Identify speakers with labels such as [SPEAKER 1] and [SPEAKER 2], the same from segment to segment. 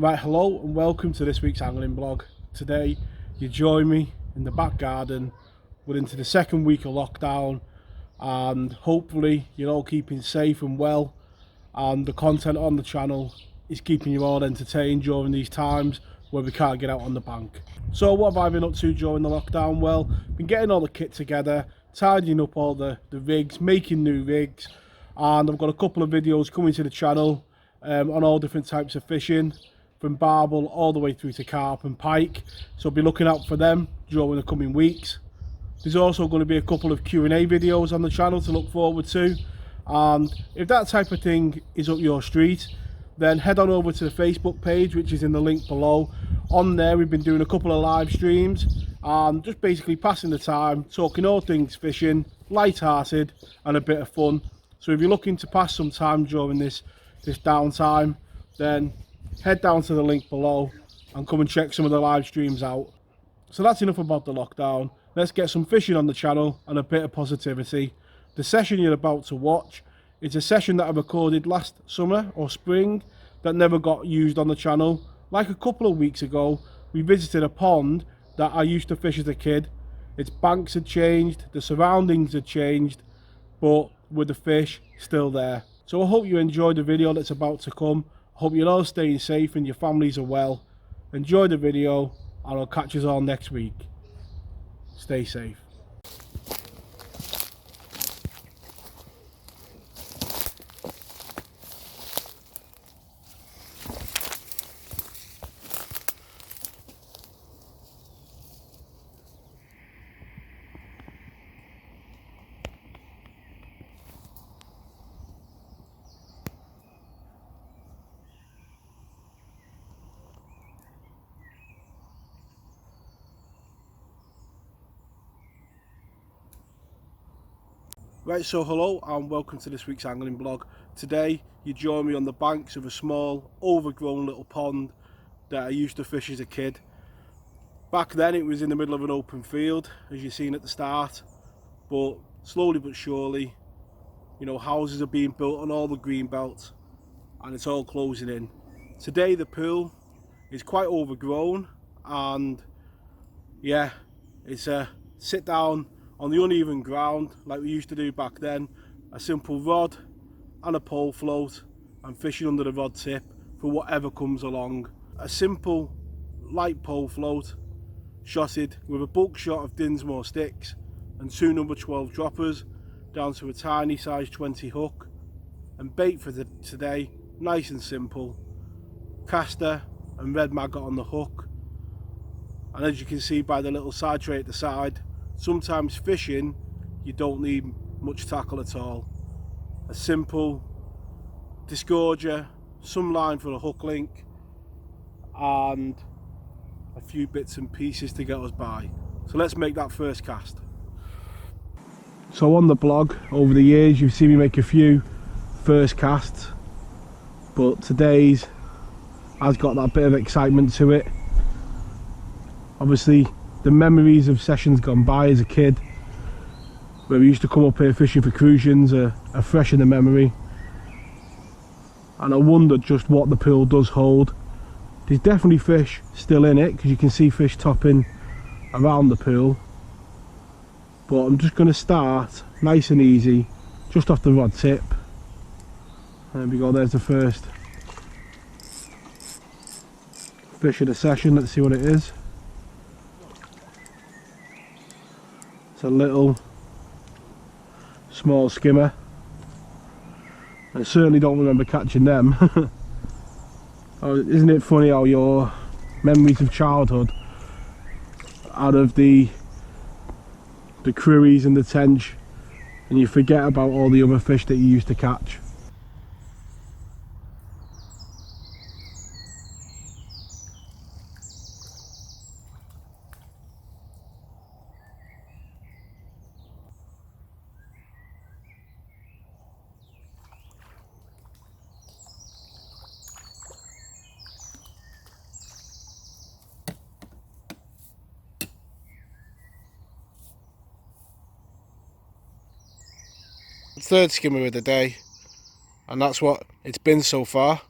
[SPEAKER 1] Right, hello and welcome to this week's angling blog. Today you join me in the back garden. We're into the second week of lockdown and hopefully you're all keeping safe and well, and the content on the channel is keeping you all entertained during these times where we can't get out on the bank. So what have I been up to during the lockdown? Well, been getting all the kit together, tidying up all the rigs, making new rigs, and I've got a couple of videos coming to the channel on all different types of fishing, from barbel all the way through to carp and pike, so be looking out for them during the coming weeks. There's also going to be a couple of Q&A videos on the channel to look forward to, and if that type of thing is up your street, then head on over to the Facebook page, which is in the link below. On there we've been doing a couple of live streams and just basically passing the time, talking all things fishing, light-hearted and a bit of fun. So if you're looking to pass some time during this downtime, then head down to the link below and come and check some of the live streams out. So that's enough about the lockdown. Let's get some fishing on the channel and a bit of positivity. The session you're about to watch is a session that I recorded last summer or spring that never got used on the channel. Like a couple of weeks ago, we visited a pond that I used to fish as a kid. Its banks had changed, the surroundings had changed, but with the fish still there. So I hope you enjoyed the video that's about to come. I hope you're all staying safe and your families are well. Enjoy the video and I'll catch us all next week. Stay safe. Right, so hello and welcome to this week's angling blog. Today you join me on the banks of a small overgrown little pond that I used to fish as a kid. Back then it was in the middle of an open field, as you've seen at the start, but slowly but surely, you know, houses are being built on all the green belts and it's all closing in. Today the pool is quite overgrown and yeah, it's a sit down on the uneven ground like we used to do back then, a simple rod and a pole float and fishing under the rod tip for whatever comes along. A simple light pole float shotted with a bulk shot of Dinsmore sticks and two number 12 droppers down to a tiny size 20 hook, and bait for today, nice and simple, caster and red maggot on the hook. And as you can see by the little side tray at the side, sometimes fishing you don't need much tackle at all. A simple disgorger, some line for a hook link and a few bits and pieces to get us by. So let's make that first cast. So on the blog over the years you've seen me make a few first casts, but today's has got that bit of excitement to it. Obviously the memories of sessions gone by as a kid where we used to come up here fishing for crucians are fresh in the memory, and I wondered just what the pool does hold. There's definitely fish still in it because you can see fish topping around the pool, but I'm just going to start nice and easy just off the rod tip. There we go, there's the first fish of the session. Let's see what it is. It's a little small skimmer. I certainly don't remember catching them. Oh, isn't it funny how your memories of childhood, out of the cruies and the tench, and you forget about all the other fish that you used to catch. Third skimmer of the day, and that's what it's been so far.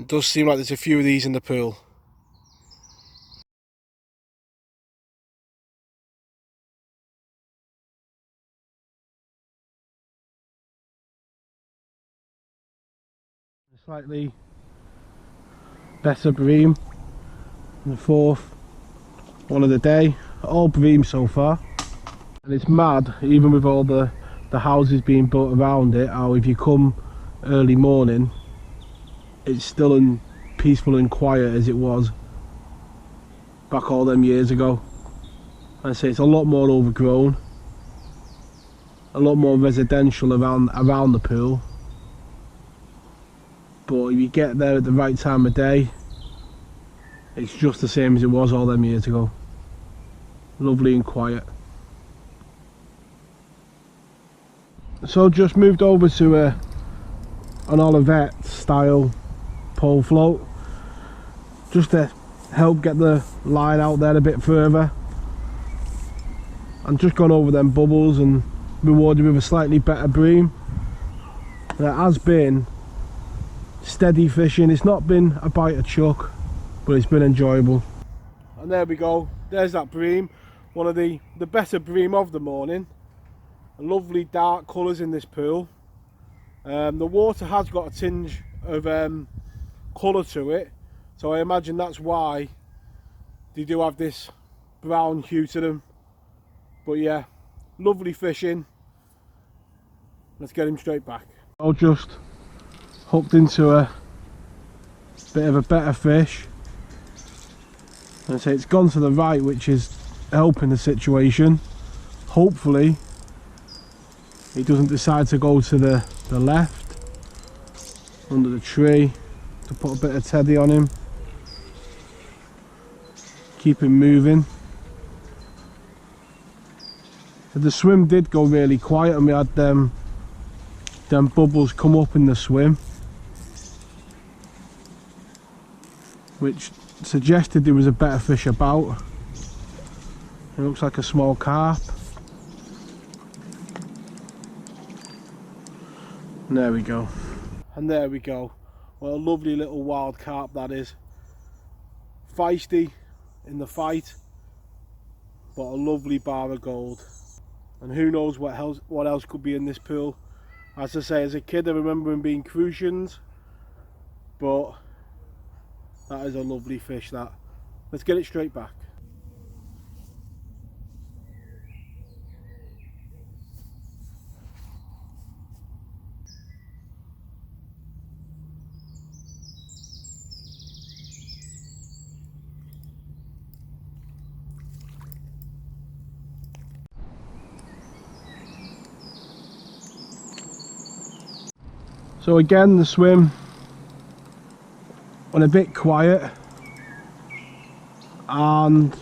[SPEAKER 1] It does seem like there's a few of these in the pool. Slightly better bream, the fourth one of the day. All bream so far, and it's mad, even with all the houses being built around it, how if you come early morning it's still as peaceful and quiet as it was back all them years ago. I say it's a lot more overgrown, a lot more residential around the pool, but if you get there at the right time of day, it's just the same as it was all them years ago. Lovely and quiet. So just moved over to an Olivet style pole float, just to help get the line out there a bit further, and just gone over them bubbles and rewarded with a slightly better bream. And it has been steady fishing. It's not been a bite of chuck, but it's been enjoyable. And there we go, there's that bream, one of the better bream of the morning. Lovely dark colours in this pool. The water has got a tinge of colour to it, so I imagine that's why they do have this brown hue to them. But yeah, lovely fishing. Let's get him straight back. I'll just hooked into a bit of a better fish, and I say it's gone to the right, which is helping the situation. Hopefully he doesn't decide to go to the left under the tree, to put a bit of teddy on him, keep him moving. The swim did go really quiet, and we had them bubbles come up in the swim, which suggested there was a better fish about. It looks like a small carp. And there we go. And there we go. What a lovely little wild carp that is. Feisty in the fight, but a lovely bar of gold. And who knows what else could be in this pool. As I say, as a kid I remember him being crucians, but that is a lovely fish, that. Let's get it straight back. So again, the swim went a bit quiet and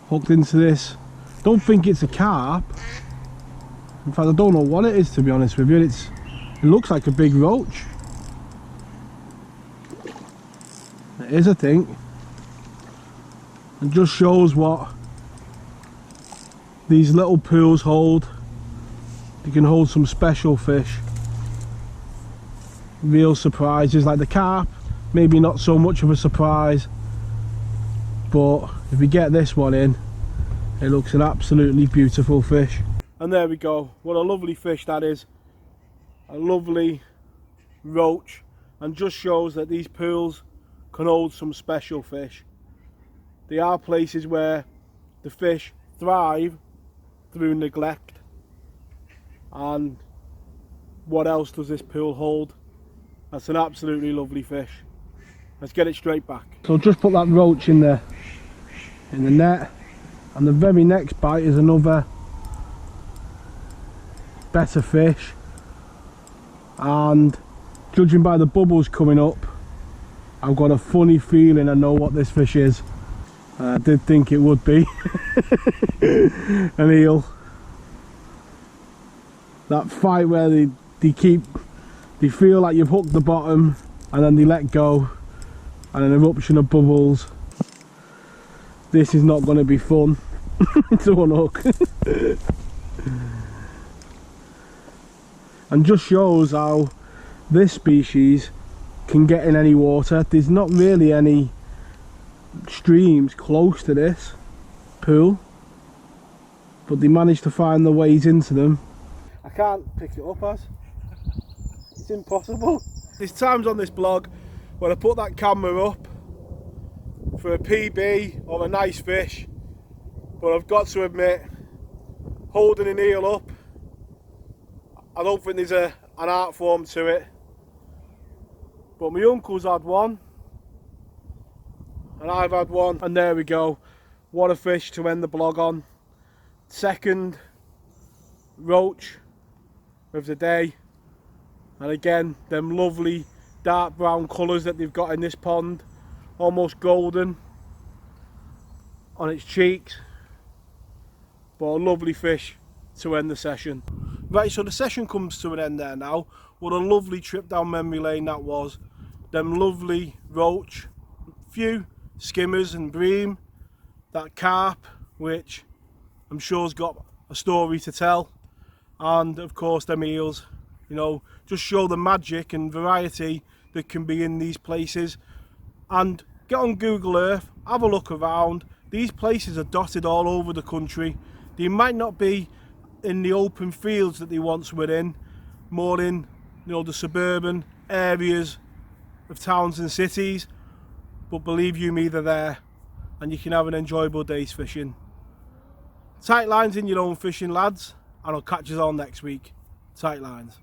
[SPEAKER 1] hooked into this. Don't think it's a carp. In fact, I don't know what it is, to be honest with you. It looks like a big roach. It is, I think. It just shows what these little pools hold. You can hold some special fish. Real surprises, like the carp, maybe not so much of a surprise, but if we get this one in, it looks an absolutely beautiful fish. And there we go, what a lovely fish that is. A lovely roach, and just shows that these pools can hold some special fish. They are places where the fish thrive through neglect. And what else does this pool hold? That's an absolutely lovely fish. Let's get it straight back. So just put that roach in the net, and the very next bite is another better fish, and judging by the bubbles coming up, I've got a funny feeling I know what this fish is. I did think it would be an eel. That fight where they feel like you've hooked the bottom and then they let go, and an eruption of bubbles. This is not going to be fun to unhook. And just shows how this species can get in any water. There's not really any streams close to this pool, but they managed to find their ways into them. I can't pick it up, as it's impossible. There's times on this blog when I put that camera up for a PB or a nice fish, but I've got to admit, holding an eel up, I don't think there's an art form to it. But my uncle's had one, and I've had one, and there we go. What a fish to end the blog on. Second roach of the day, and again, them lovely dark brown colours that they've got in this pond, almost golden on its cheeks, but a lovely fish to end the session. Right, so the session comes to an end there now. What a lovely trip down memory lane that was. Them lovely roach, few skimmers and bream, that carp, which I'm sure's got a story to tell, and of course them eels. You know, just show the magic and variety that can be in these places. And get on Google Earth, have a look around. These places are dotted all over the country. They might not be in the open fields that they once were in, more in, you know, the suburban areas of towns and cities, but believe you me, they're there, and you can have an enjoyable day's fishing. Tight lines in your own fishing, lads, and I'll catch you all next week. Tight lines.